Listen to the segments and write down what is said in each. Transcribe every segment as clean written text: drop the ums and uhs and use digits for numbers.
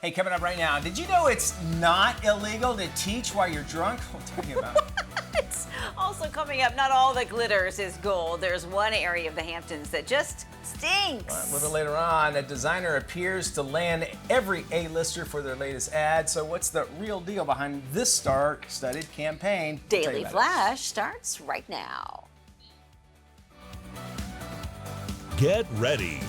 Hey, coming up right now, did you know it's not illegal to teach while you're drunk? We'll tell you about it. It's also coming up, not all that glitters is gold. There's one area of the Hamptons that just stinks. A little later on, a designer appears to land every A-lister for their latest ad. So what's the real deal behind this star-studded campaign? We'll tell you Daily about it. Flash starts right now. Get ready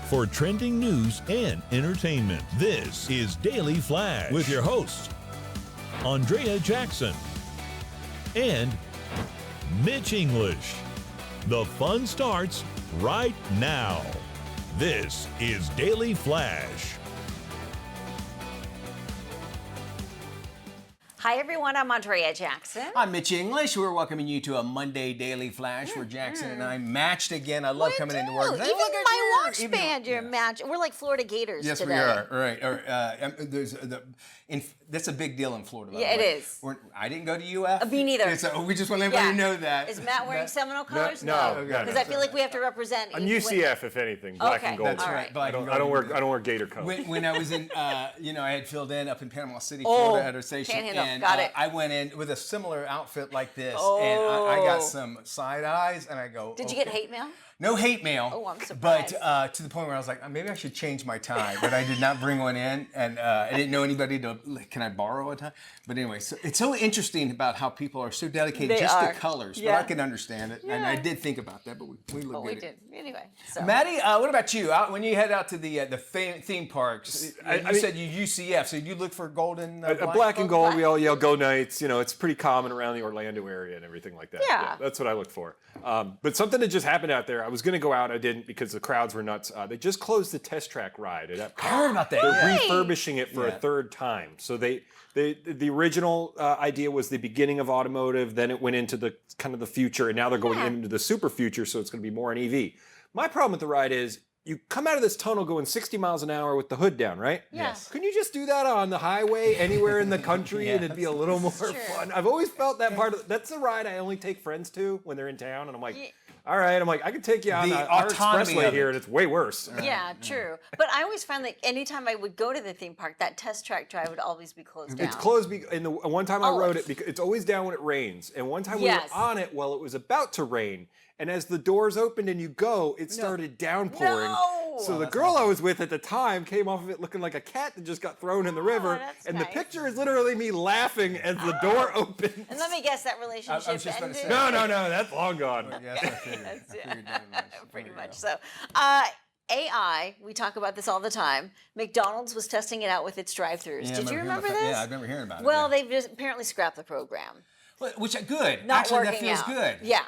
for trending news and entertainment. This is Daily Flash with your hosts, Andrea Jackson and Mitch English. The fun starts right now. This is Daily Flash. Hi, everyone. I'm Andrea Jackson. I'm Mitch English. We're welcoming you to a Monday Daily Flash where Jackson and I matched again. I love coming into work. Even Hey, look at my you. watch Even- band, you're match. We're like Florida Gators Yes, today. we are. Right. That's a big deal in Florida. By Yeah, the way. it is. I didn't go to UF. Me neither. We just want everybody Yeah. to know that. Is Matt wearing Seminole colors? no, Because I feel like we have to represent. I'm UCF, if anything, black Okay. and gold. That's All right. right. Black I and don't gold. wear gator coat. When I was in, I had filled in up in Panama City, Florida, at our station, Panhandle. and Got it. I went in with a similar outfit like this, and I got some side eyes, and I go. Did you get hate mail? No hate mail. Oh, I'm surprised. But to the point where I was like, maybe I should change my tie, but I did not bring one in, and I didn't know anybody to. Can I borrow a tie? But anyway, so it's so interesting about how people are so dedicated They just are. to colors. Yeah. But I can understand it, and I did think about that, but we look Oh, good. we did. Anyway. So. Maddie, what about you? When you head out to the theme parks, you said you UCF, so you look for golden Black and gold, Black. we all yell go Knights. It's pretty common around the Orlando area and everything like that. Yeah. That's what I look for. But something that just happened out there, I was going to go out, I didn't because the crowds were nuts. They just closed the test track ride at Epcot. I heard about that. They're Yeah. refurbishing it for a third time. So the original idea was the beginning of automotive, then it went into the kind of the future, and now they're going into the super future, so it's going to be more an EV. My problem with the ride is you come out of this tunnel going 60 miles an hour with the hood down, right? Yes. Couldn't you just do that on the highway anywhere in the country and it'd be a little more fun? I've always felt that that's the ride I only take friends to when they're in town, and I'm like, all right, I can take you on The our autonomy expressway of here, it. and it's way worse. Yeah, true. But I always found that anytime I would go to the theme park, that test track drive would always be closed down. It's closed, and the one time I rode Always. it, it's always down when it rains. And one time Yes. we were on it while it was about to rain, and as the doors opened and you go, it started downpouring. No. So the girl I was with at the time came off of it looking like a cat that just got thrown in the river. that's And nice. the picture is literally me laughing as the door opens. And let me guess, that I was relationship just about to ended. say. No, that's long gone. Yes, I figured. That's I figured that much. Pretty There you much. go. So, AI, we talk about this all the time. McDonald's was testing it out with its drive-thhrus. Yeah, I Did you hearing remember about that. this? Yeah, I remember hearing about it. Well, yeah. they've just apparently scrapped the program. Which good. Not Actually, that working feels out. good. Yeah.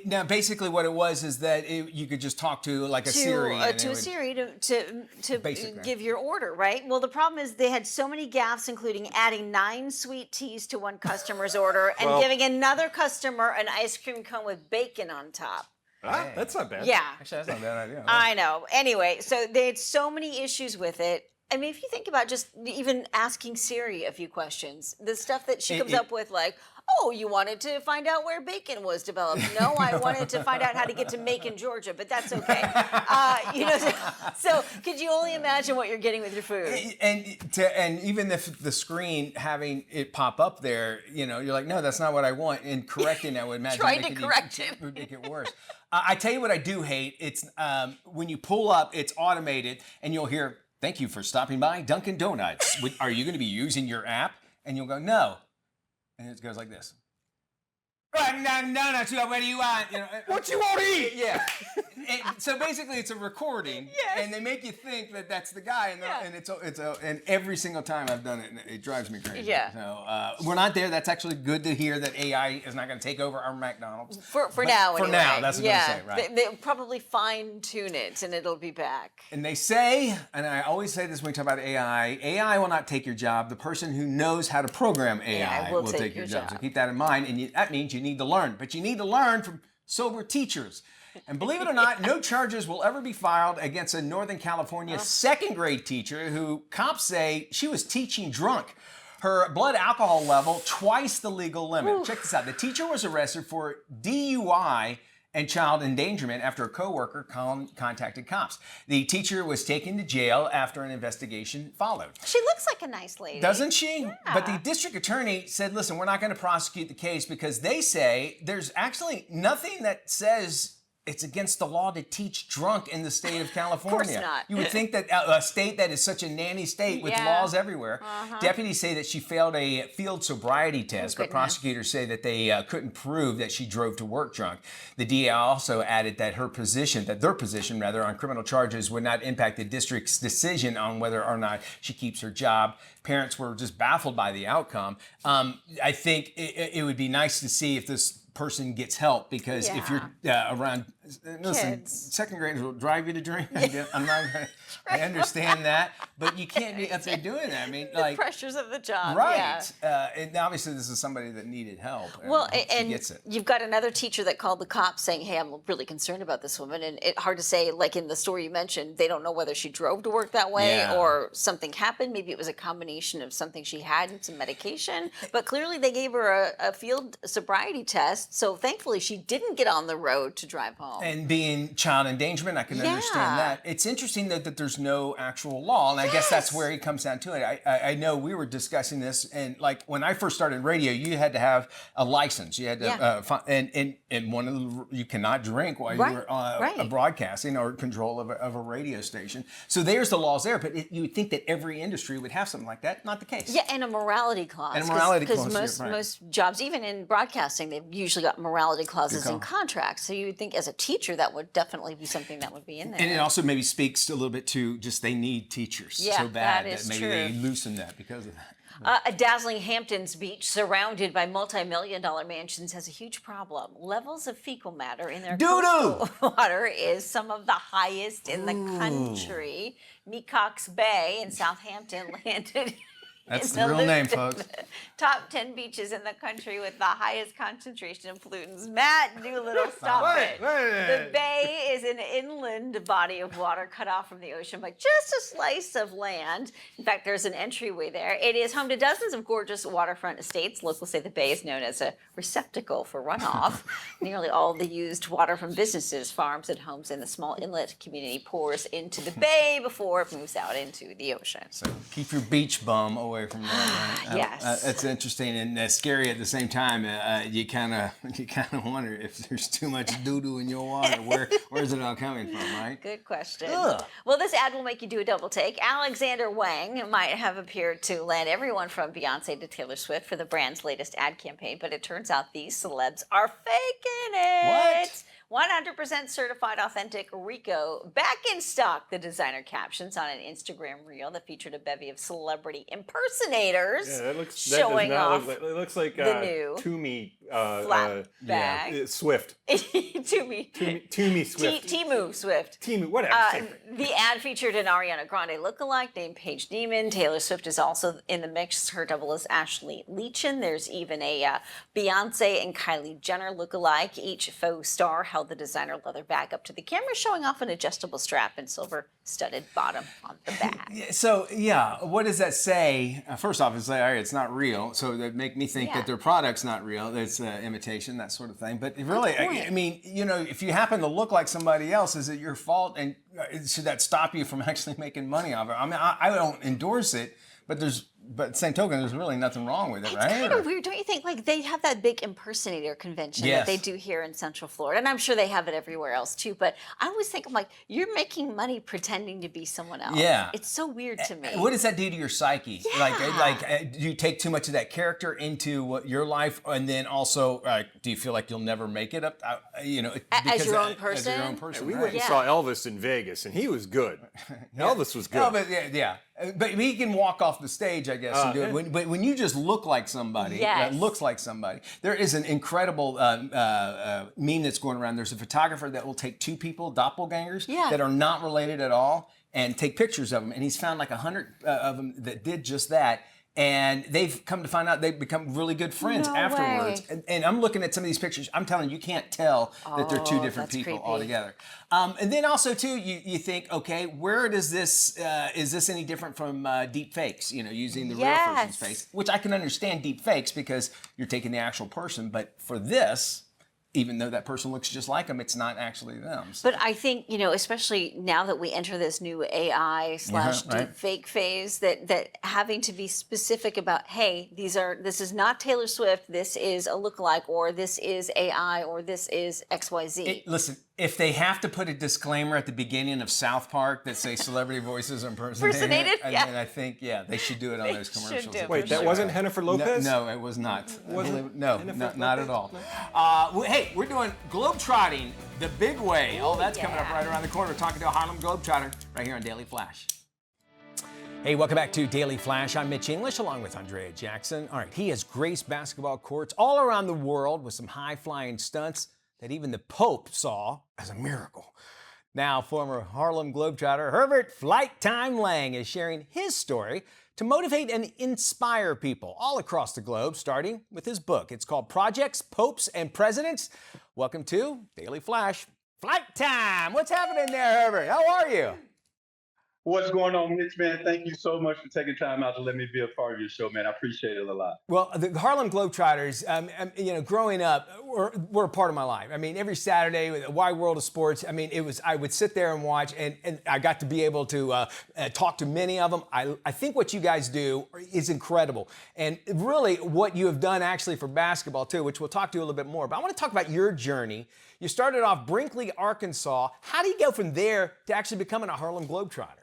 Now, basically, what it was is that you could just talk to like a Siri. and To it a would- Siri to Basically. give your order, right? Well, the problem is they had so many gaffes, including adding 9 sweet teas to one customer's order and Well- giving another customer an ice cream cone with bacon on top. That's not bad. Yeah. Actually, that's not a bad idea. I know. Anyway, so they had so many issues with it. I mean, if you think about just even asking Siri a few questions, the stuff that she comes up with, like, oh, you wanted to find out where bacon was developed. No, I wanted to find out how to get to Macon, Georgia, but that's okay. So could you only imagine what you're getting with your food? And even if the screen having it pop up there, you're like, no, that's not what I want. And correcting that would imagine Trying make to it correct it. would make it worse. I tell you what I do hate. It's when you pull up, it's automated, and you'll hear, "Thank you for stopping by Dunkin' Donuts. Are you going to be using your app?" And you'll go, "No," and it goes like this. Donuts. What do you want? What you want to eat? Yeah. So basically, it's a recording, Yes. and they make you think that that's the guy, and every single time I've done it, it drives me crazy. Yeah. So we're not there. That's actually good to hear that AI is not going to take over our McDonald's. For But now, For anyway. now, that's what yeah. I'm saying, right? They'll probably fine tune it, and it'll be back. And they say, and I always say this when we talk about AI will not take your job. The person who knows how to program AI will take your job. So keep that in mind, and that means you need to learn. But you need to learn from sober teachers. And believe it or not, no charges will ever be filed against a Northern California second grade teacher who cops say she was teaching drunk. Her blood alcohol level twice the legal limit. Check this out. The teacher was arrested for DUI and child endangerment after a coworker contacted cops. The teacher was taken to jail after an investigation followed. She looks like a nice lady. Doesn't she? Yeah. But the district attorney said, listen, we're not going to prosecute the case because they say there's actually nothing that says it's against the law to teach drunk in the state of California. Of course not. You would think that a state that is such a nanny state with laws everywhere. Deputies say that she failed a field sobriety test, but prosecutors say that they couldn't prove that she drove to work drunk. The DA also added that their position on criminal charges would not impact the district's decision on whether or not she keeps her job. Parents were just baffled by the outcome. I think it would be nice to see if this person gets help, because if you're around, listen, second graders will drive you to drink. I'm not gonna, I understand that, but you can't be up there doing that. I mean, the like pressures of the job, right? And obviously, this is somebody that needed help. Well, she and gets it. You've got another teacher that called the cops saying, "Hey, I'm really concerned about this woman." And it's hard to say, like in the story you mentioned, they don't know whether she drove to work that way or something happened. Maybe it was a combination of something she had and some medication. But clearly, they gave her a field sobriety test. So thankfully, she didn't get on the road to drive home. And being child endangerment, I can understand that. It's interesting that there's no actual law, and I guess that's where it comes down to it. I know we were discussing this, and like when I first started radio, you had to have a license. You had to, and one of the, you cannot drink while you were broadcasting or control of a radio station. So there's the laws there, but you would think that every industry would have something like that. Not the case. Yeah, and a morality clause. And a morality clause. Because most jobs, even in broadcasting, they've usually got morality clauses in contracts. So you would think as a teacher that would definitely be something that would be in there. And it also maybe speaks a little bit to just they need teachers so bad that maybe they loosen that because of that. A dazzling Hamptons beach surrounded by multi-million-dollar mansions has a huge problem. Levels of fecal matter in their coastal water is some of the highest in the country. Mecox Bay in Southampton landed That's the real name, folks. Top 10 beaches in the country with the highest concentration of pollutants. Matt Doolittle, stop it. The bay is an inland body of water cut off from the ocean by just a slice of land. In fact, there's an entryway there. It is home to dozens of gorgeous waterfront estates. Locals say the bay is known as a receptacle for runoff. Nearly all the used water from businesses, farms, and homes in the small inlet community pours into the bay before it moves out into the ocean. So keep your beach bum away from that. Right? Yes. It's interesting and scary at the same time. You kind of wonder if there's too much doo-doo in your water. Where's it all coming from, right? Good question. Ugh. Well, this ad will make you do a double take. Alexander Wang might have appeared to land everyone from Beyonce to Taylor Swift for the brand's latest ad campaign, but it turns out these celebs are faking it. What? 100% certified authentic Rico back in stock, the designer captions on an Instagram reel that featured a bevy of celebrity impersonators showing off it looks like the new Toomey flat bag. Swift. Toomey Swift. Temu Swift. Temu, whatever. The ad featured an Ariana Grande lookalike named Paige Demon. Taylor Swift is also in the mix. Her double is Ashley Leachin. There's even a Beyonce and Kylie Jenner lookalike. Each faux star held the designer leather bag up to the camera, showing off an adjustable strap and silver-studded bottom on the bag. So, what does that say? First off, it's like, all right, it's not real. So that make me think that their product's not real. It's imitation, that sort of thing. But really, I mean, if you happen to look like somebody else, is it your fault? And should that stop you from actually making money off it? I mean, I don't endorse it, but at the same token, there's really nothing wrong with it, right? It's kind of weird, don't you think? Like, they have that big impersonator convention that they do here in Central Florida, and I'm sure they have it everywhere else too, but I always think, I'm like, you're making money pretending to be someone else. Yeah. It's so weird to me. What does that do to your psyche? Yeah. Do you take too much of that character into your life, and then also, do you feel like you'll never make it up? As your own person? As your own person, we went and saw Elvis in Vegas, and he was good. Elvis was good. But he can walk off the stage, I guess, and do it. But when you just look like somebody, that looks like somebody, there is an incredible meme that's going around. There's a photographer that will take two people, doppelgangers, that are not related at all, and take pictures of them. And he's found like 100 of them that did just that. And they've come to find out they've become really good friends afterwards. And I'm looking at some of these pictures. I'm telling you, you can't tell that they're two different people altogether. And then also, too, you think, okay, where does this, is this any different from deep fakes? Using the real person's face, which I can understand deep fakes because you're taking the actual person. But for this, even though that person looks just like them, it's not actually them. So. But I think, especially now that we enter this new AI / deep fake phase, that having to be specific about, hey, this is not Taylor Swift, this is a lookalike, or this is AI, or this is XYZ. Listen, if they have to put a disclaimer at the beginning of South Park that say celebrity voices impersonated, then I think, they should do it on those commercials. Wait, that wasn't Jennifer Lopez? No, it was not. No, not at all. No. Hey, we're doing Globetrotting the big way. That's coming up right around the corner. We're talking to a Harlem Globetrotter right here on Daily Flash. Hey, welcome back to Daily Flash. I'm Mitch English along with Andrea Jackson. All right, he has graced basketball courts all around the world with some high-flying stunts that even the Pope saw as a miracle. Now, former Harlem Globetrotter Herbert Flight Time Lang is sharing his story to motivate and inspire people all across the globe, starting with his book. It's called Projects, Popes, and Presidents. Welcome to Daily Flash Flight Time. What's happening there, Herbert? How are you? What's going on, Mitch, man? Thank you so much for taking time out to let me be a part of your show, man. I appreciate it a lot. Well, the Harlem Globetrotters, growing up, were a part of my life. I mean, every Saturday, with a wide world of sports, I would sit there and watch, and I got to be able to talk to many of them. I think what you guys do is incredible. And really, what you have done actually for basketball, too, which we'll talk to you a little bit more. But I want to talk about your journey. You started off Brinkley, Arkansas. How do you go from there to actually becoming a Harlem Globetrotter?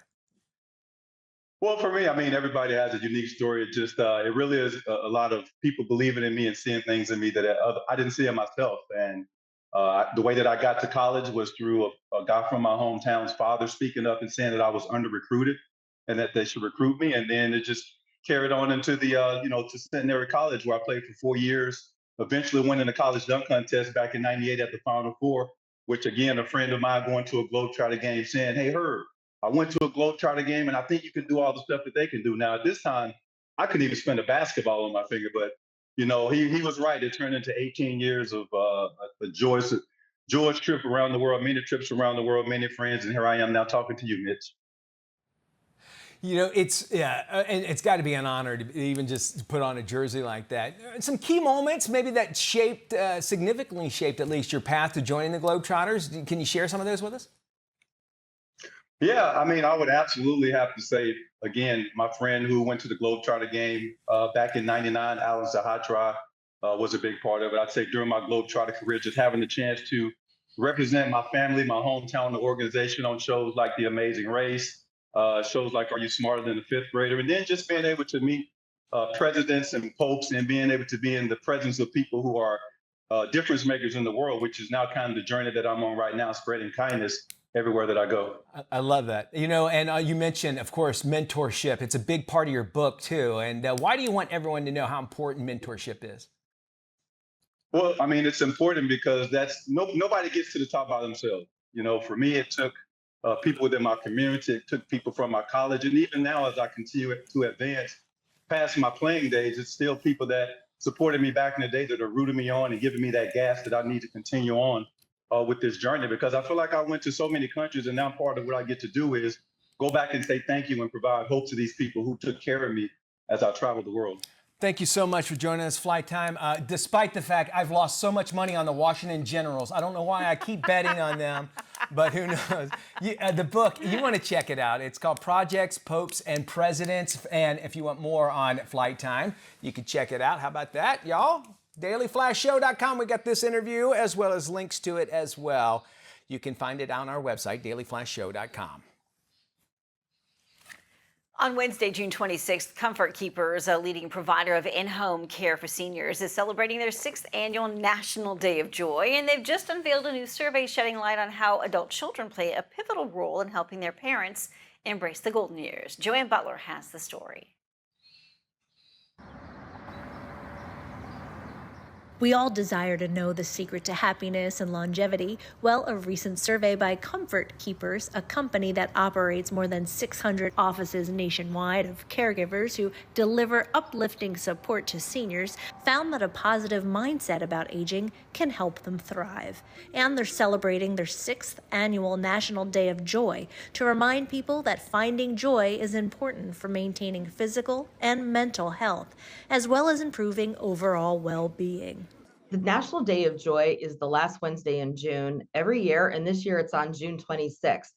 Well, for me, everybody has a unique story. It just, it really is a lot of people believing in me and seeing things in me that I didn't see in myself. And the way that I got to college was through a guy from my hometown's father speaking up and saying that I was under-recruited and that they should recruit me. And then it just carried on into the, to Centenary College, where I played for 4 years, eventually winning the college dunk contest back in '98 at the Final Four, which, again, a friend of mine going to a Globetrotter game saying, hey, Herb, I went to a Globetrotter game, and I think you can do all the stuff that they can do. Now, at this time, I couldn't even spin a basketball on my finger, but, he was right. It turned into 18 years of a joyous trip around the world, many trips around the world, many friends, and here I am now talking to you, Mitch. And it's got to be an honor to even just put on a jersey like that. Some key moments, maybe that significantly shaped at least your path to joining the Globetrotters. Can you share some of those with us? Yeah, I would absolutely have to say, again, my friend who went to the Globetrotter game back in '99, Alan Sahatra, was a big part of it. I'd say during my Globetrotter career, just having the chance to represent my family, my hometown, the organization on shows like The Amazing Race, shows like Are You Smarter Than a Fifth Grader? And then just being able to meet presidents and popes and being able to be in the presence of people who are difference makers in the world, which is now kind of the journey that I'm on right now, spreading kindness everywhere that I go. I love that. And you mentioned, of course, mentorship. It's a big part of your book, too. And why do you want everyone to know how important mentorship is? Well, it's important because nobody gets to the top by themselves. For me, it took people within my community. It took people from my college. And even now, as I continue to advance past my playing days, it's still people that supported me back in the day that are rooting me on and giving me that gas that I need to continue on with this journey, because I feel like I went to so many countries, and now part of what I get to do is go back and say thank you and provide hope to these people who took care of me as I traveled the world. Thank you so much for joining us, Flight Time. Despite the fact I've lost so much money on the Washington Generals, I don't know why I keep betting on them, but who knows? The book, you want to check it out. It's called Projects, Popes, and Presidents. And if you want more on Flight Time, you can check it out. How about that, y'all? DailyFlashShow.com. We got this interview as well as links to it as well. You can find it on our website, DailyFlashShow.com. On Wednesday, June 26th, Comfort Keepers, a leading provider of in-home care for seniors, is celebrating their 6th annual National Day of Joy, and they've just unveiled a new survey shedding light on how adult children play a pivotal role in helping their parents embrace the golden years. Joanne Butler has the story. We all desire to know the secret to happiness and longevity. Well, a recent survey by Comfort Keepers, a company that operates more than 600 offices nationwide of caregivers who deliver uplifting support to seniors, found that a positive mindset about aging can help them thrive. And they're celebrating their 6th annual National Day of Joy to remind people that finding joy is important for maintaining physical and mental health, as well as improving overall well-being. The National Day of Joy is the last Wednesday in June every year, and this year it's on June 26th.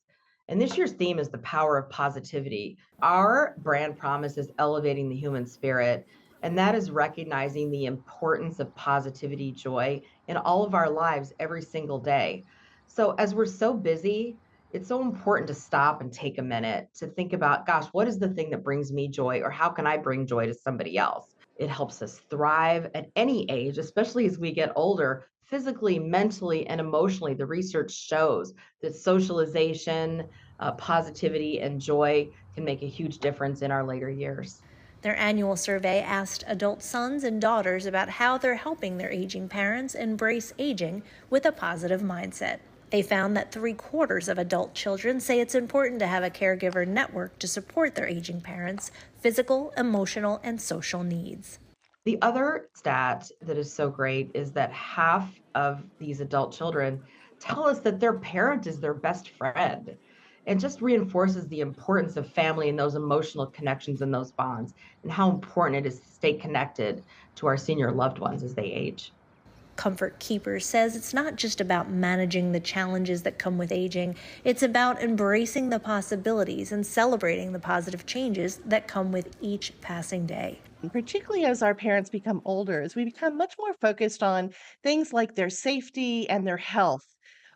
And this year's theme is the power of positivity. Our brand promise is elevating the human spirit, and that is recognizing the importance of positivity, joy in all of our lives every single day. So, as we're so busy, it's so important to stop and take a minute to think about, gosh, what is the thing that brings me joy, or how can I bring joy to somebody else? It helps us thrive at any age, especially as we get older, physically, mentally, and emotionally. The research shows that socialization, positivity, and joy can make a huge difference in our later years. Their annual survey asked adult sons and daughters about how they're helping their aging parents embrace aging with a positive mindset. They found that 3/4 of adult children say it's important to have a caregiver network to support their aging parents' physical, emotional, and social needs. The other stat that is so great is that half of these adult children tell us that their parent is their best friend. It just reinforces the importance of family and those emotional connections and those bonds, and how important it is to stay connected to our senior loved ones as they age. Comfort Keepers says it's not just about managing the challenges that come with aging, it's about embracing the possibilities and celebrating the positive changes that come with each passing day. Particularly as our parents become older, as we become much more focused on things like their safety and their health.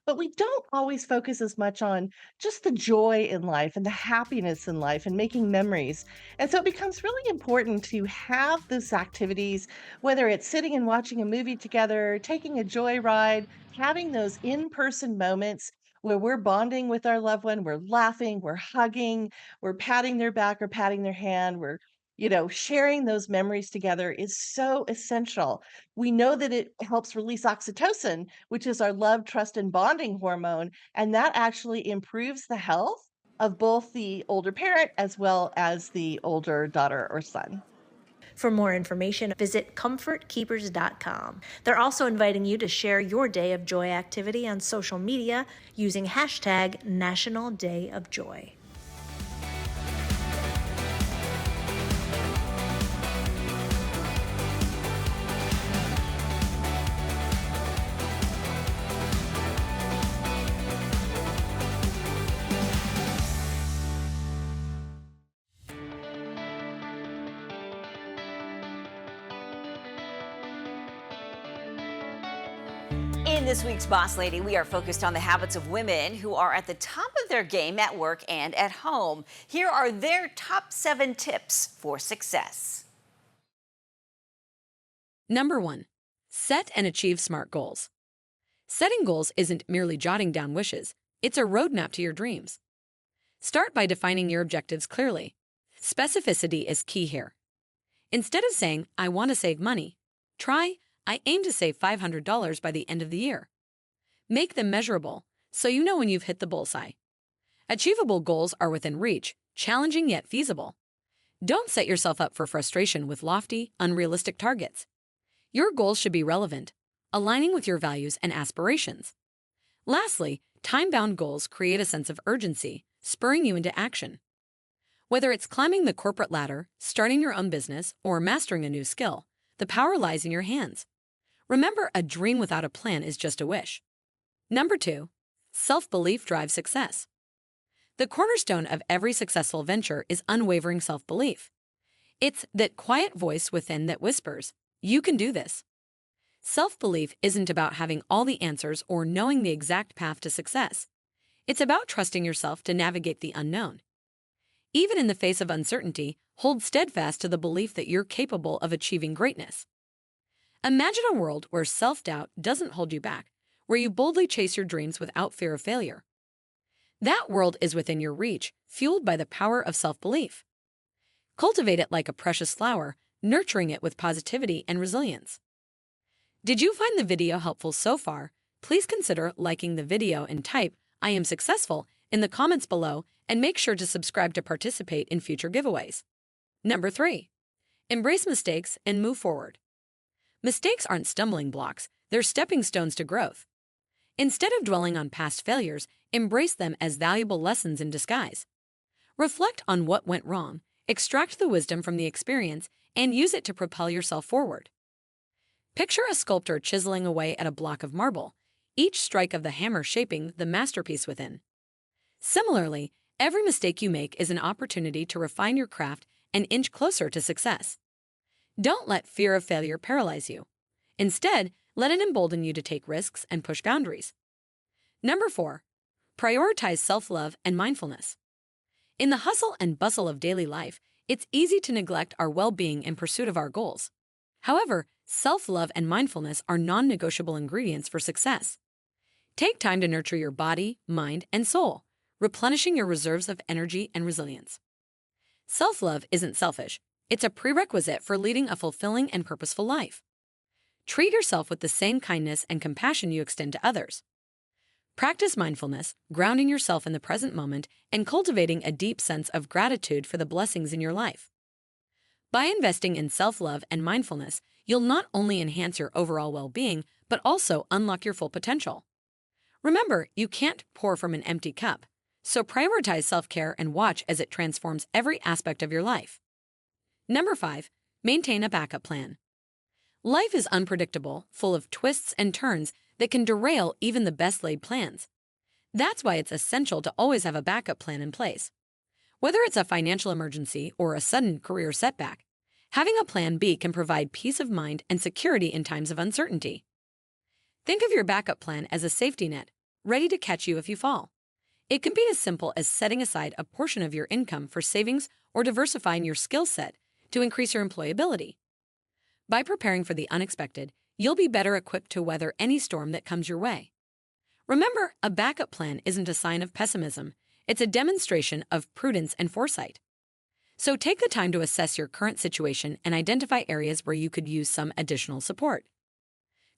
But we don't always focus as much on just the joy in life and the happiness in life and making memories. And so it becomes really important to have those activities, whether it's sitting and watching a movie together, taking a joyride, having those in person moments where we're bonding with our loved one, we're laughing, we're hugging, we're patting their back or patting their hand, we're sharing those memories together is so essential. We know that it helps release oxytocin, which is our love, trust, and bonding hormone, and that actually improves the health of both the older parent as well as the older daughter or son. For more information, visit comfortkeepers.com. They're also inviting you to share your Day of Joy activity on social media using hashtag National Day of Joy. In this week's Boss Lady, we are focused on the habits of women who are at the top of their game at work and at home. Here are their top 7 tips for success. Number 1, set and achieve SMART goals. Setting goals isn't merely jotting down wishes, it's a roadmap to your dreams. Start by defining your objectives clearly. Specificity is key here. Instead of saying, I want to save money, try, I aim to save $500 by the end of the year. Make them measurable, so you know when you've hit the bullseye. Achievable goals are within reach, challenging yet feasible. Don't set yourself up for frustration with lofty, unrealistic targets. Your goals should be relevant, aligning with your values and aspirations. Lastly, time-bound goals create a sense of urgency, spurring you into action. Whether it's climbing the corporate ladder, starting your own business, or mastering a new skill, the power lies in your hands. Remember, a dream without a plan is just a wish. Number 2, self-belief drives success. The cornerstone of every successful venture is unwavering self-belief. It's that quiet voice within that whispers, you can do this. Self-belief isn't about having all the answers or knowing the exact path to success. It's about trusting yourself to navigate the unknown. Even in the face of uncertainty, hold steadfast to the belief that you're capable of achieving greatness. Imagine a world where self-doubt doesn't hold you back, where you boldly chase your dreams without fear of failure. That world is within your reach, fueled by the power of self-belief. Cultivate it like a precious flower, nurturing it with positivity and resilience. Did you find the video helpful so far? Please consider liking the video and type, I am successful, in the comments below, and make sure to subscribe to participate in future giveaways. Number 3, embrace mistakes and move forward. Mistakes aren't stumbling blocks, they're stepping stones to growth. Instead of dwelling on past failures, embrace them as valuable lessons in disguise. Reflect on what went wrong, extract the wisdom from the experience, and use it to propel yourself forward. Picture a sculptor chiseling away at a block of marble, each strike of the hammer shaping the masterpiece within. Similarly, every mistake you make is an opportunity to refine your craft and inch closer to success. Don't let fear of failure paralyze you. Instead, let it embolden you to take risks and push boundaries. Number 4, prioritize self-love and mindfulness. In the hustle and bustle of daily life, it's easy to neglect our well-being in pursuit of our goals. However, self-love and mindfulness are non-negotiable ingredients for success. Take time to nurture your body, mind, and soul, replenishing your reserves of energy and resilience. Self-love isn't selfish. It's a prerequisite for leading a fulfilling and purposeful life. Treat yourself with the same kindness and compassion you extend to others. Practice mindfulness, grounding yourself in the present moment and cultivating a deep sense of gratitude for the blessings in your life. By investing in self-love and mindfulness, you'll not only enhance your overall well-being, but also unlock your full potential. Remember, you can't pour from an empty cup, so prioritize self-care and watch as it transforms every aspect of your life. Number 5, maintain a backup plan. Life is unpredictable, full of twists and turns that can derail even the best-laid plans. That's why it's essential to always have a backup plan in place. Whether it's a financial emergency or a sudden career setback, having a plan B can provide peace of mind and security in times of uncertainty. Think of your backup plan as a safety net, ready to catch you if you fall. It can be as simple as setting aside a portion of your income for savings or diversifying your skill set to increase your employability. By preparing for the unexpected, you'll be better equipped to weather any storm that comes your way. Remember, a backup plan isn't a sign of pessimism. It's a demonstration of prudence and foresight. So take the time to assess your current situation and identify areas where you could use some additional support.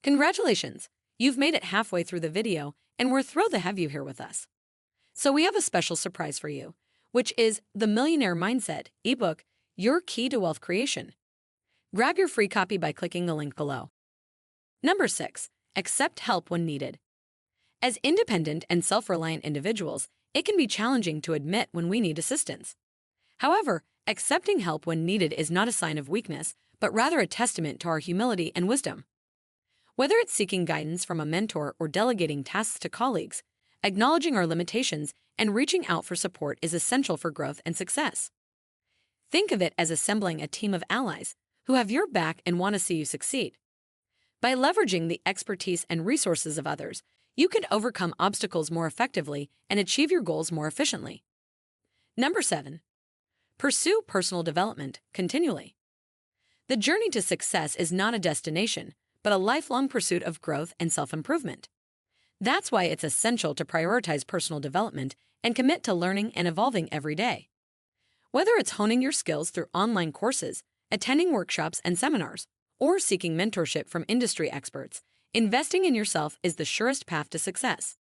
Congratulations! You've made it halfway through the video, and we're thrilled to have you here with us. So we have a special surprise for you, which is the Millionaire Mindset ebook, Your Key to Wealth Creation. Grab your free copy by clicking the link below. Number 6, accept help when needed. As independent and self-reliant individuals, it can be challenging to admit when we need assistance. However, accepting help when needed is not a sign of weakness, but rather a testament to our humility and wisdom. Whether it's seeking guidance from a mentor or delegating tasks to colleagues, acknowledging our limitations and reaching out for support is essential for growth and success. Think of it as assembling a team of allies who have your back and want to see you succeed. By leveraging the expertise and resources of others, you can overcome obstacles more effectively and achieve your goals more efficiently. Number 7, pursue personal development continually. The journey to success is not a destination, but a lifelong pursuit of growth and self-improvement. That's why it's essential to prioritize personal development and commit to learning and evolving every day. Whether it's honing your skills through online courses, attending workshops and seminars, or seeking mentorship from industry experts, investing in yourself is the surest path to success.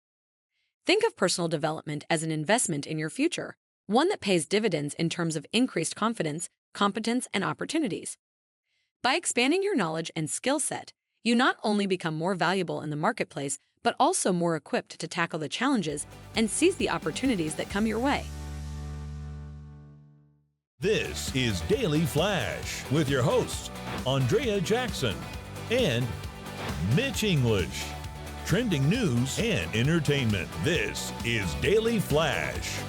Think of personal development as an investment in your future, one that pays dividends in terms of increased confidence, competence, and opportunities. By expanding your knowledge and skill set, you not only become more valuable in the marketplace, but also more equipped to tackle the challenges and seize the opportunities that come your way. This is Daily Flash with your hosts, Andrea Jackson and Mitch English. Trending news and entertainment. This is Daily Flash.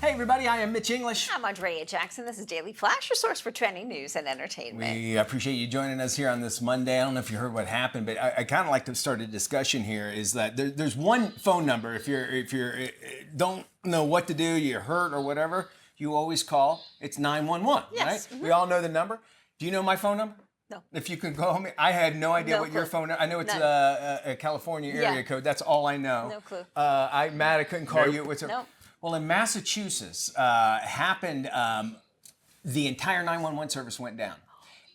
Hey everybody, I am Mitch English. I'm Andrea Jackson. This is Daily Flash, your source for trending news and entertainment. We appreciate you joining us here on this Monday. I don't know if you heard what happened, but I kind of like to start a discussion here. Is that there's one phone number if you don't know what to do, you're hurt or whatever, you always call. It's 911, yes. right? Mm-hmm. We all know the number. Do you know my phone number? No. If you could call me, I had no idea what your phone. I know it's a California area code. That's all I know. No clue. I'm mad I couldn't call you. What's Nope. Well, in Massachusetts, happened. The entire 911 service went down,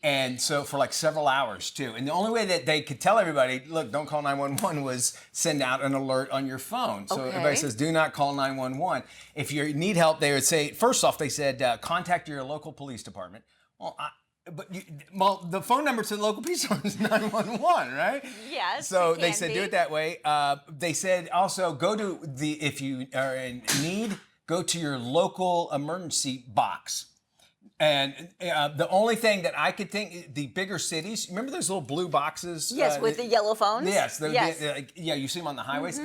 and so for like several hours too. And the only way that they could tell everybody, look, don't call 911, was send out an alert on your phone. So everybody says, do not call 911. If you need help, they would say, first off, they said, contact your local police department. Well, the phone number to the local police department is 911, right? Yes. So they said do it that way. They said also if you are in need, go to your local emergency box. And the only thing that I could think, the bigger cities, remember those little blue boxes? Yes, with the yellow phones? Yes. Yes. Yeah, you see them on the highways.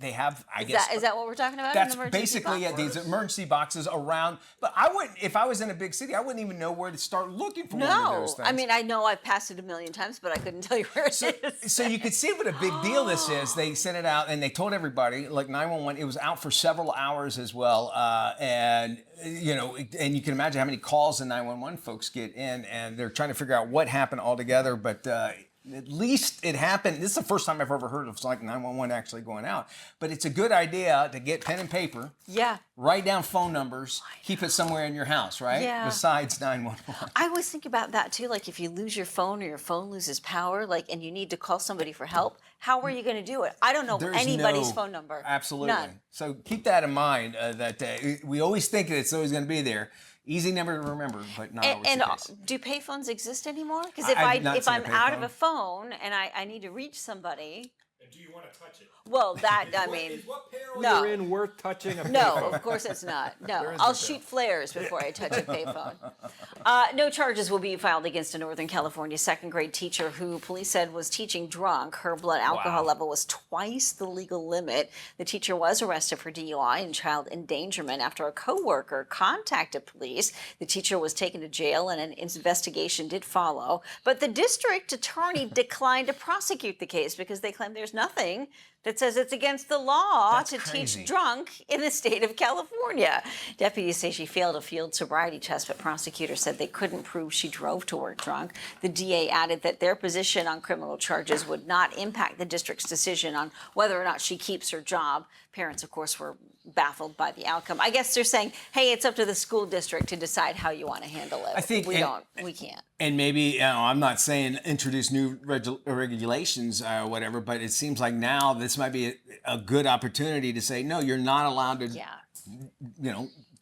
They have, I guess. Is that what we're talking about? That's an emergency basically box? these emergency boxes around. But I wouldn't, if I was in a big city, I wouldn't even know where to start looking for one of those things. I mean, I know I've passed it a million times, but I couldn't tell you where it is. So you could see what a big deal this is. They sent it out and they told everybody, like 911, it was out for several hours as well. And you can imagine how many calls the 911 folks get in, and they're trying to figure out what happened altogether. But at least it happened. This is the first time I've ever heard of like 911 actually going out. But it's a good idea to get pen and paper. Yeah. Write down phone numbers. Keep it somewhere in your house, right? Yeah. Besides 911. I always think about that too. Like if you lose your phone or your phone loses power, and you need to call somebody for help, how are you going to do it? I don't know anybody's phone number. Absolutely. None. So keep that in mind. That we always think that it's always going to be there. Easy number to remember, but not always the case. Do payphones exist anymore? Because if I'm out of a phone and I need to reach somebody. And do you want to touch it? Well, I mean, Is what peril no. you're in worth touching a payphone? No, of course it's not. No, I'll shoot flares before I touch a payphone. No charges will be filed against a Northern California second grade teacher who police said was teaching drunk. Her blood alcohol level was twice the legal limit. The teacher was arrested for DUI and child endangerment after a coworker contacted police. The teacher was taken to jail and an investigation did follow. But the district attorney declined to prosecute the case because they claim there's nothing that says it's against the law to teach drunk in the state of California. Deputies say she failed a field sobriety test, but prosecutors said they couldn't prove she drove to work drunk. The DA added that their position on criminal charges would not impact the district's decision on whether or not she keeps her job. Parents, of course, were baffled by the outcome. I guess they're saying, hey, it's up to the school district to decide how you want to handle it. I think we can't. And maybe, I'm not saying introduce new regulations or whatever, but it seems like now this might be a good opportunity to say, no, you're not allowed to,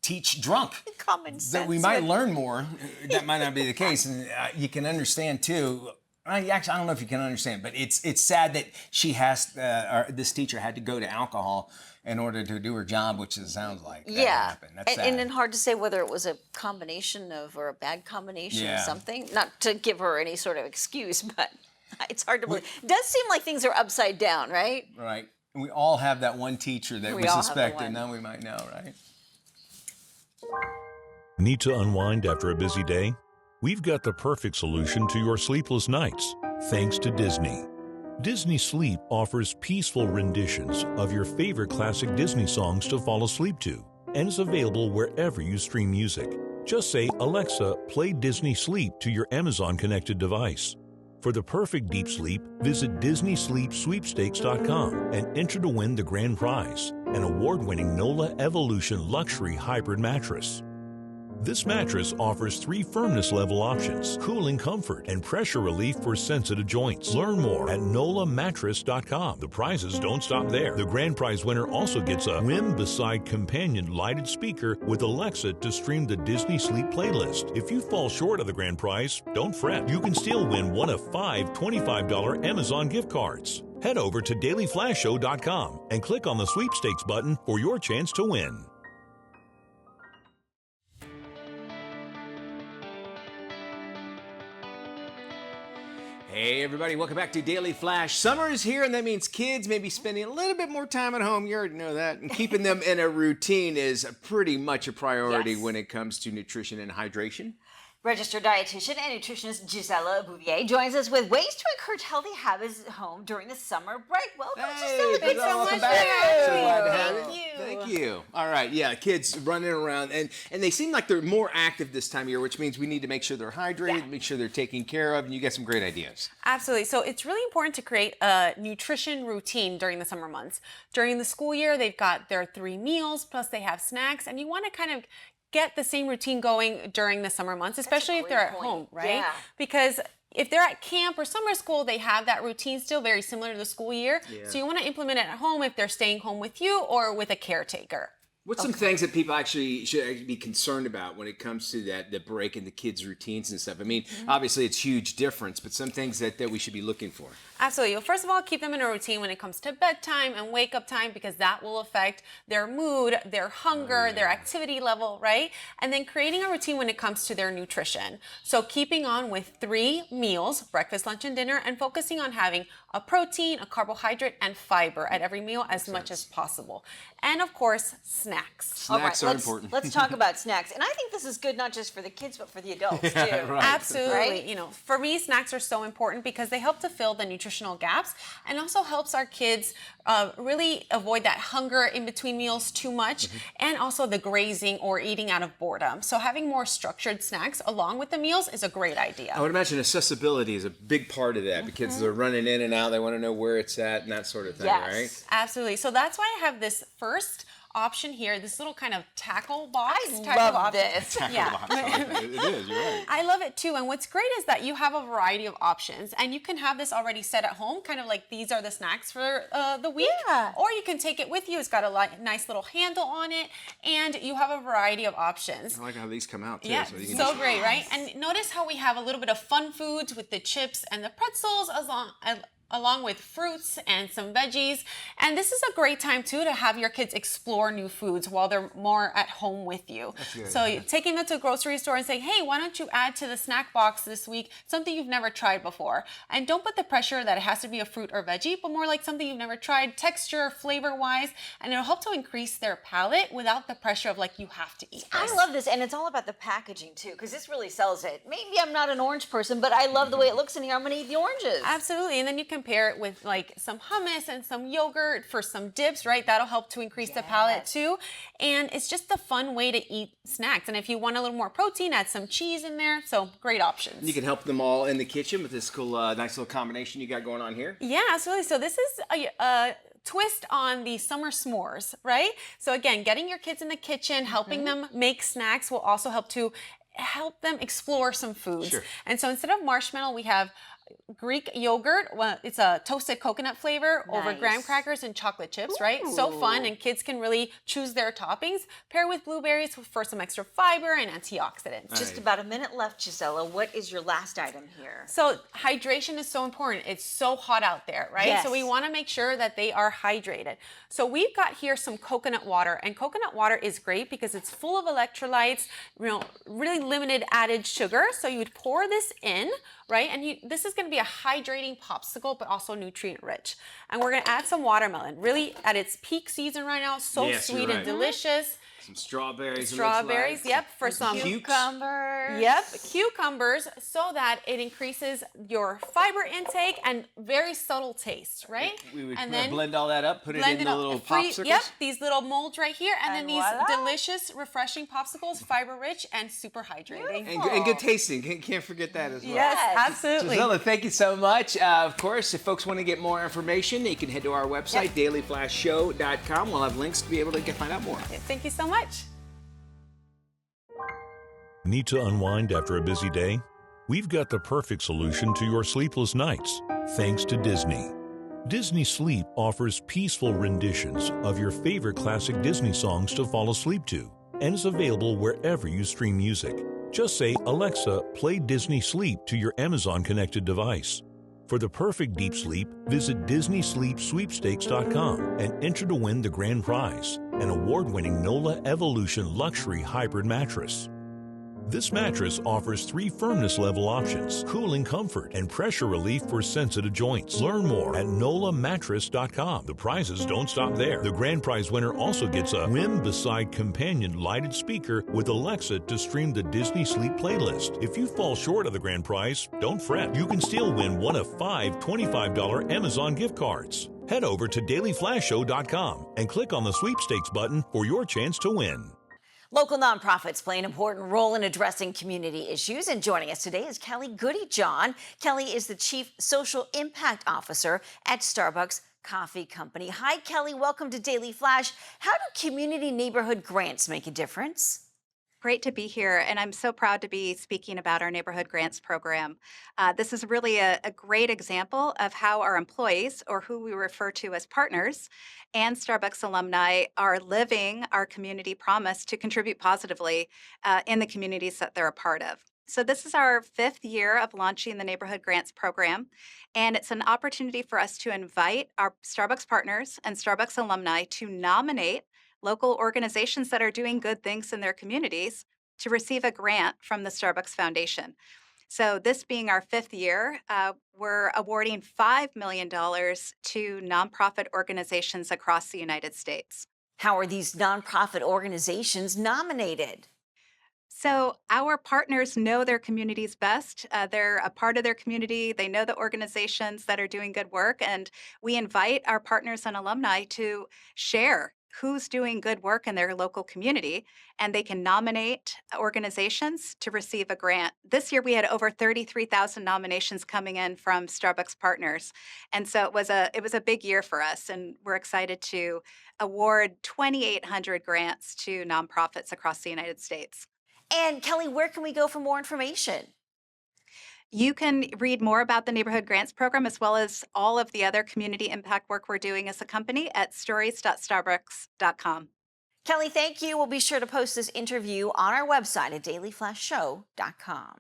teach drunk. Common sense. That we might learn more. That might not be the case. And you can understand, too. Actually, I don't know if you can understand, but it's sad that she has, this teacher had to go to alcohol in order to do her job, which it sounds like. That's sad. And then hard to say whether it was a combination or a bad combination of something. Not to give her any sort of excuse, but it's hard to believe. It does seem like things are upside down, right? Right. And we all have that one teacher that we suspect, and now we might know, right? Need to unwind after a busy day? We've got the perfect solution to your sleepless nights, thanks to Disney. Disney Sleep offers peaceful renditions of your favorite classic Disney songs to fall asleep to, and is available wherever you stream music. Just say, Alexa, play Disney Sleep to your Amazon-connected device. For the perfect deep sleep, visit DisneySleepSweepstakes.com and enter to win the grand prize, an award-winning NOLA Evolution Luxury Hybrid Mattress. This mattress offers 3 firmness level options, cooling comfort, and pressure relief for sensitive joints. Learn more at NOLAmattress.com. The prizes don't stop there. The grand prize winner also gets a Whim Beside companion lighted speaker with Alexa to stream the Disney Sleep playlist. If you fall short of the grand prize, don't fret. You can still win one of 5 $25 Amazon gift cards. Head over to dailyflashshow.com and click on the sweepstakes button for your chance to win. Hey everybody, welcome back to Daily Flash. Summer is here, and that means kids may be spending a little bit more time at home. You already know that. And keeping them in a routine is pretty much a priority when it comes to nutrition and hydration. Registered dietitian and nutritionist Gisela Bouvier joins us with ways to encourage healthy habits at home during the summer break. Welcome, Gisela. Thanks so much for having me. Thank you. All right, kids running around, and they seem like they're more active this time of year, which means we need to make sure they're hydrated, make sure they're taken care of, and you get some great ideas. Absolutely. So it's really important to create a nutrition routine during the summer months. During the school year, they've got their 3 meals, plus they have snacks, and you want to kind of get the same routine going during the summer months, especially if they're at home, right? Yeah. Because if they're at camp or summer school, they have that routine still very similar to the school year. Yeah. So you want to implement it at home if they're staying home with you or with a caretaker. What's some things that people actually should be concerned about when it comes to the break in the kids' routines and stuff? I mean, obviously it's huge difference, but some things that we should be looking for. Absolutely. Well, first of all, keep them in a routine when it comes to bedtime and wake up time, because that will affect their mood, their hunger, their activity level, right? And then creating a routine when it comes to their nutrition. So keeping on with 3 meals, breakfast, lunch, and dinner, and focusing on having a protein, a carbohydrate, and fiber at every meal as much as possible. And of course, snacks. Snacks are important. Let's talk about snacks. And I think this is good not just for the kids, but for the adults too. Right. Absolutely. Right? You know, for me, snacks are so important because they help to fill the nutritional gaps and also helps our kids really avoid that hunger in between meals too much, and also the grazing or eating out of boredom. So having more structured snacks along with the meals is a great idea. I would imagine accessibility is a big part of that. Because they're running in and out, they want to know where it's at and that sort of thing, right? Absolutely. So that's why I have this first option here, this little kind of tackle box. I love this. Yeah. It is, you're right. I love it too. And what's great is that you have a variety of options, and you can have this already set at home, kind of like these are the snacks for the week. Yeah. Or you can take it with you. It's got a nice little handle on it, and you have a variety of options. I like how these come out too. Yeah, So, you can so just, great, right? And notice how we have a little bit of fun foods with the chips and the pretzels along with fruits and some veggies. And this is a great time too to have your kids explore new foods while they're more at home with you. So taking them to a grocery store and saying, hey, why don't you add to the snack box this week something you've never tried before? And don't put the pressure that it has to be a fruit or veggie, but more like something you've never tried, texture, flavor-wise, and it'll help to increase their palate without the pressure of like, you have to eat this. I love this, and it's all about the packaging too, because this really sells it. Maybe I'm not an orange person, but I love the way it looks in here. I'm gonna eat the oranges. Absolutely, and then you can pair it with like some hummus and some yogurt for some dips, right? That'll help to increase the palate too. And it's just a fun way to eat snacks. And if you want a little more protein, add some cheese in there. So great options. You can help them all in the kitchen with this cool, nice little combination you got going on here. Yeah, absolutely. So this is a twist on the summer s'mores, right? So again, getting your kids in the kitchen, helping them make snacks will also help them explore some foods. Sure. And so instead of marshmallow, we have Greek yogurt. Well, it's a toasted coconut flavor over graham crackers and chocolate chips, right? So fun, and kids can really choose their toppings. Pair with blueberries for some extra fiber and antioxidants. Just about a minute left, Gisela. What is your last item here? So hydration is so important. It's so hot out there, right? Yes. So we want to make sure that they are hydrated. So we've got here some coconut water, and coconut water is great because it's full of electrolytes, really limited added sugar. So you would pour this in, right? And this is going to be a hydrating popsicle, but also nutrient rich. And we're going to add some watermelon, really at its peak season right now. So Yes, sweet you're and right. delicious. Some strawberries. Strawberries, yep, for some Cucumbers. Yep, cucumbers, so that it increases your fiber intake and very subtle taste, right? We would and then blend all that up, put it in the little popsicles. Yep, these little molds right here, and then these voila. delicious, refreshing popsicles, fiber rich and super hydrating. And good tasting. Can't forget that as well. Yes, absolutely. Gisela, thank you so much. Of course, if folks want to get more information, you can head to our website, dailyflashshow.com. We'll have links to be able to find out more. Thank you so much. Need to unwind after a busy day? We've got the perfect solution to your sleepless nights, thanks to Disney. Disney Sleep offers peaceful renditions of your favorite classic Disney songs to fall asleep to, and is available wherever you stream music. Just say, Alexa, play Disney Sleep to your Amazon connected device. For the perfect deep sleep, visit DisneySleepSweepstakes.com and enter to win the grand prize, an award-winning NOLA Evolution Luxury Hybrid Mattress. This mattress offers 3 firmness level options, cooling comfort, and pressure relief for sensitive joints. Learn more at NOLAmattress.com. The prizes don't stop there. The grand prize winner also gets a Whim Beside companion lighted speaker with Alexa to stream the Disney Sleep playlist. If you fall short of the grand prize, don't fret. You can still win one of 5 $25 Amazon gift cards. Head over to dailyflashshow.com and click on the sweepstakes button for your chance to win. Local nonprofits play an important role in addressing community issues, and joining us today is Kelly Goody-John. Kelly is the Chief Social Impact Officer at Starbucks Coffee Company. Hi, Kelly. Welcome to Daily Flash. How do community neighborhood grants make a difference? Great to be here, and I'm so proud to be speaking about our Neighborhood Grants program. This is really a great example of how our employees, or who we refer to as partners, and Starbucks alumni are living our community promise to contribute positively in the communities that they're a part of. So this is our 5th year of launching the Neighborhood Grants program, and it's an opportunity for us to invite our Starbucks partners and Starbucks alumni to nominate local organizations that are doing good things in their communities to receive a grant from the Starbucks Foundation. So this being our 5th year, we're awarding $5 million to nonprofit organizations across the United States. How are these nonprofit organizations nominated? So our partners know their communities best. They're a part of their community. They know the organizations that are doing good work. And we invite our partners and alumni to share who's doing good work in their local community. And they can nominate organizations to receive a grant. This year, we had over 33,000 nominations coming in from Starbucks partners. And so it was a big year for us. And we're excited to award 2,800 grants to nonprofits across the United States. And Kelly, where can we go for more information? You can read more about the Neighborhood Grants Program as well as all of the other community impact work we're doing as a company at stories.starbucks.com. Kelly, thank you. We'll be sure to post this interview on our website at dailyflashshow.com.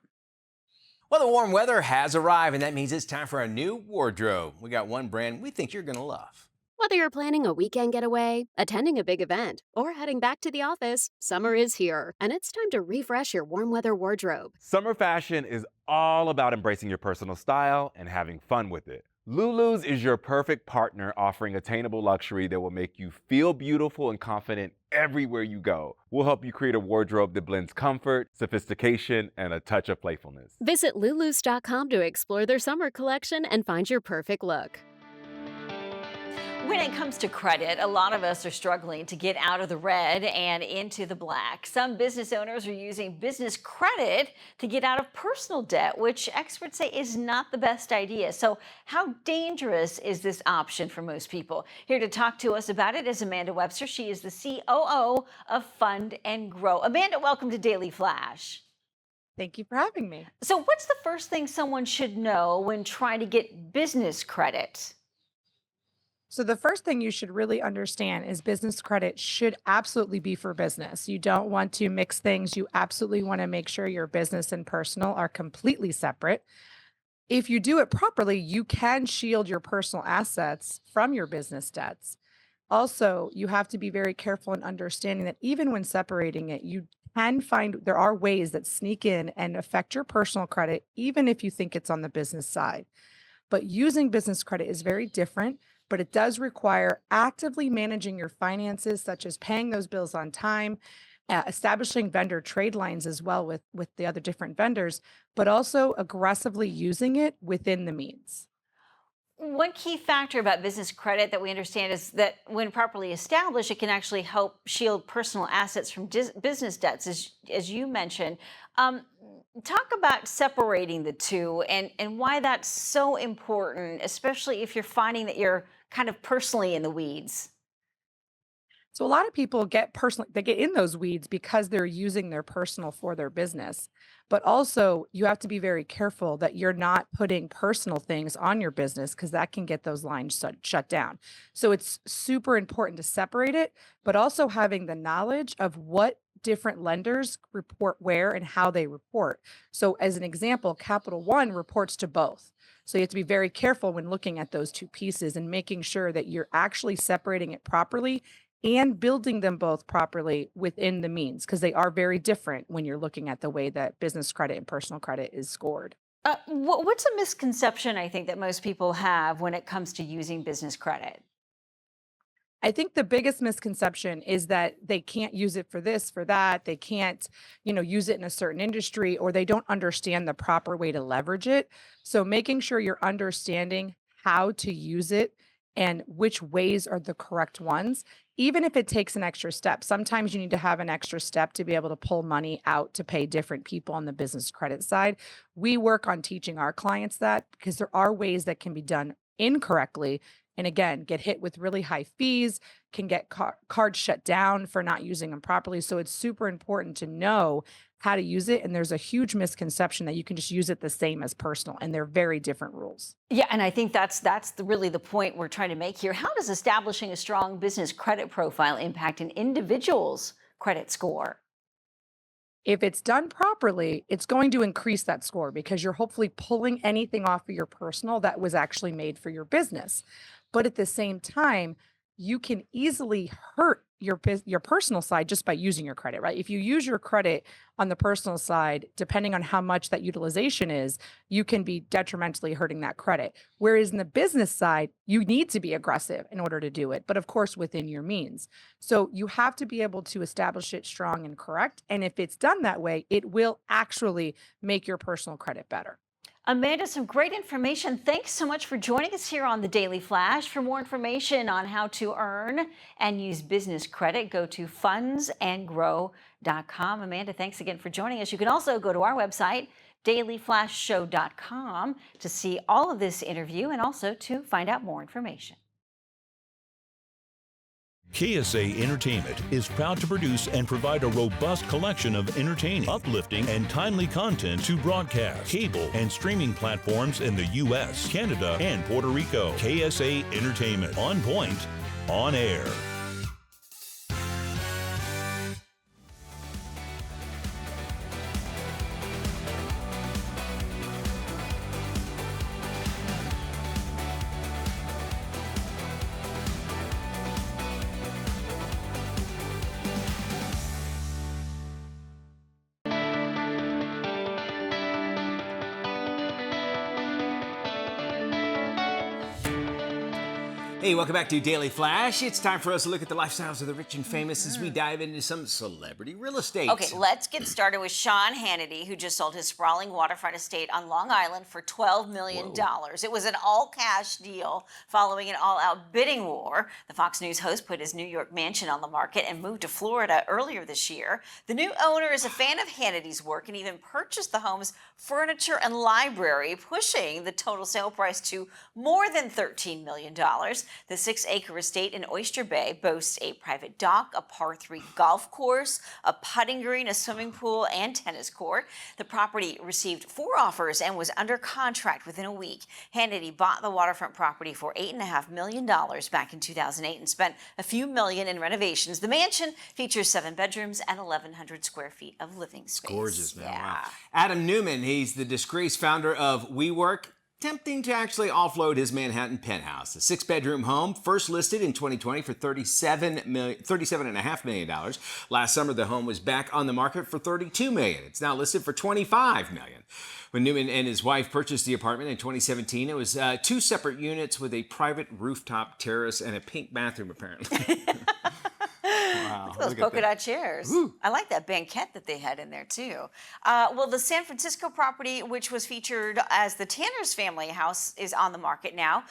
Well, the warm weather has arrived, and that means it's time for a new wardrobe. We got one brand we think you're going to love. Whether you're planning a weekend getaway, attending a big event, or heading back to the office, summer is here, and it's time to refresh your warm weather wardrobe. Summer fashion is all about embracing your personal style and having fun with it. Lulu's is your perfect partner, offering attainable luxury that will make you feel beautiful and confident everywhere you go. We'll help you create a wardrobe that blends comfort, sophistication, and a touch of playfulness. Visit lulus.com to explore their summer collection and find your perfect look. When it comes to credit, a lot of us are struggling to get out of the red and into the black. Some business owners are using business credit to get out of personal debt, which experts say is not the best idea. So how dangerous is this option for most people? Here to talk to us about it is Amanda Webster. She is the COO of Fund and Grow. Amanda, welcome to Daily Flash. Thank you for having me. So what's the first thing someone should know when trying to get business credit? So the first thing you should really understand is business credit should absolutely be for business. You don't want to mix things. You absolutely want to make sure your business and personal are completely separate. If you do it properly, you can shield your personal assets from your business debts. Also, you have to be very careful in understanding that even when separating it, you can find there are ways that sneak in and affect your personal credit, even if you think it's on the business side. But using business credit is very different, but it does require actively managing your finances, such as paying those bills on time, establishing vendor trade lines as well with the other different vendors, but also aggressively using it within the means. One key factor about business credit that we understand is that when properly established, it can actually help shield personal assets from business debts, as you mentioned. Talk about separating the two and why that's so important, especially if you're finding that you're kind of personally in the weeds. So a lot of people they get in those weeds because they're using their personal for their business. But also you have to be very careful that you're not putting personal things on your business because that can get those lines shut down. So it's super important to separate it, but also having the knowledge of what different lenders report where and how they report. So as an example, Capital One reports to both. So you have to be very careful when looking at those two pieces and making sure that you're actually separating it properly and building them both properly within the means, because they are very different when you're looking at the way that business credit and personal credit is scored. What's a misconception I think that most people have when it comes to using business credit? I think the biggest misconception is that they can't use it for this, for that. They can't, use it in a certain industry, or they don't understand the proper way to leverage it. So making sure you're understanding how to use it and which ways are the correct ones, even if it takes an extra step. Sometimes you need to have an extra step to be able to pull money out to pay different people on the business credit side. We work on teaching our clients that because there are ways that can be done incorrectly. And again, get hit with really high fees, can get cards shut down for not using them properly. So it's super important to know how to use it. And there's a huge misconception that you can just use it the same as personal, and they're very different rules. Yeah, and I think that's really the point we're trying to make here. How does establishing a strong business credit profile impact an individual's credit score? If it's done properly, it's going to increase that score because you're hopefully pulling anything off of your personal that was actually made for your business. But at the same time, you can easily hurt your personal side just by using your credit, right? If you use your credit on the personal side, depending on how much that utilization is, you can be detrimentally hurting that credit. Whereas in the business side, you need to be aggressive in order to do it, but of course within your means. So you have to be able to establish it strong and correct. And if it's done that way, it will actually make your personal credit better. Amanda, some great information. Thanks so much for joining us here on the Daily Flash. For more information on how to earn and use business credit, go to fundsandgrow.com. Amanda, thanks again for joining us. You can also go to our website, dailyflashshow.com, to see all of this interview and also to find out more information. KSA Entertainment is proud to produce and provide a robust collection of entertaining, uplifting, and timely content to broadcast, cable, and streaming platforms in the U.S., Canada, and Puerto Rico. KSA Entertainment. On point, on air. Hey, welcome back to Daily Flash. It's time for us to look at the lifestyles of the rich and famous as we dive into some celebrity real estate. Okay, let's get started with Sean Hannity, who just sold his sprawling waterfront estate on Long Island for $12 million. Whoa. It was an all-cash deal following an all-out bidding war. The Fox News host put his New York mansion on the market and moved to Florida earlier this year. The new owner is a fan of Hannity's work and even purchased the home's furniture and library, pushing the total sale price to more than $13 million. The 6-acre estate in Oyster Bay boasts a private dock, a par 3 golf course, a putting green, a swimming pool, and tennis court. The property received 4 offers and was under contract within a week. Hannity bought the waterfront property for $8.5 million back in 2008 and spent a few million in renovations. The mansion features 7 bedrooms and 1,100 square feet of living space. Gorgeous, man. Yeah. Wow. Adam Newman, he's the disgraced founder of WeWork, attempting to actually offload his Manhattan penthouse. The 6-bedroom home, first listed in 2020 for $37.5 million. Last summer, the home was back on the market for $32 million. It's now listed for $25 million. When Newman and his wife purchased the apartment in 2017, it was 2 separate units with a private rooftop terrace and a pink bathroom, apparently. Wow, look at those polka dot chairs. Woo. I like that banquette that they had in there too. Well, the San Francisco property, which was featured as the Tanner's family house, is on the market now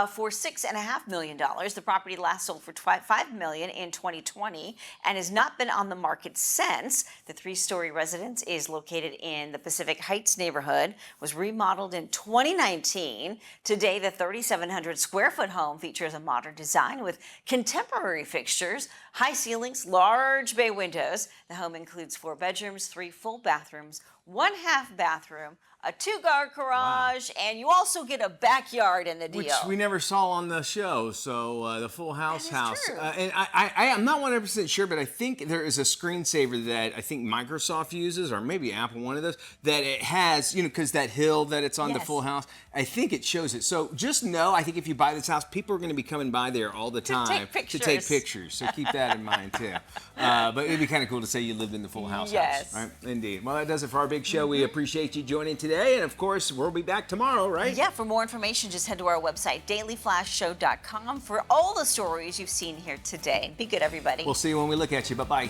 for $6.5 million. The property last sold for $5 million in 2020 and has not been on the market since. The 3-story residence is located in the Pacific Heights neighborhood, was remodeled in 2019. Today, the 3,700 square foot home features a modern design with contemporary fixtures, high ceilings, large bay windows. The home includes 4 bedrooms, 3 full bathrooms, 1 half bathroom, a 2-car garage, and you also get a backyard in the deal. Which we never saw on the show, so the Full House house. And I'm not 100% sure, but I think there is a screensaver that I think Microsoft uses, or maybe Apple, one of those, that it has, because that hill that it's on the Full House, I think it shows it. So just know, I think if you buy this house, people are going to be coming by there all the time to take pictures. So keep that in mind, too. But it'd be kind of cool to say you lived in the Full House house. Right? Indeed. Well, that does it for our big show. We appreciate you joining today. And of course, we'll be back tomorrow, right? Yeah, for more information, just head to our website, dailyflashshow.com, for all the stories you've seen here today. Be good, everybody. We'll see you when we look at you. Bye-bye.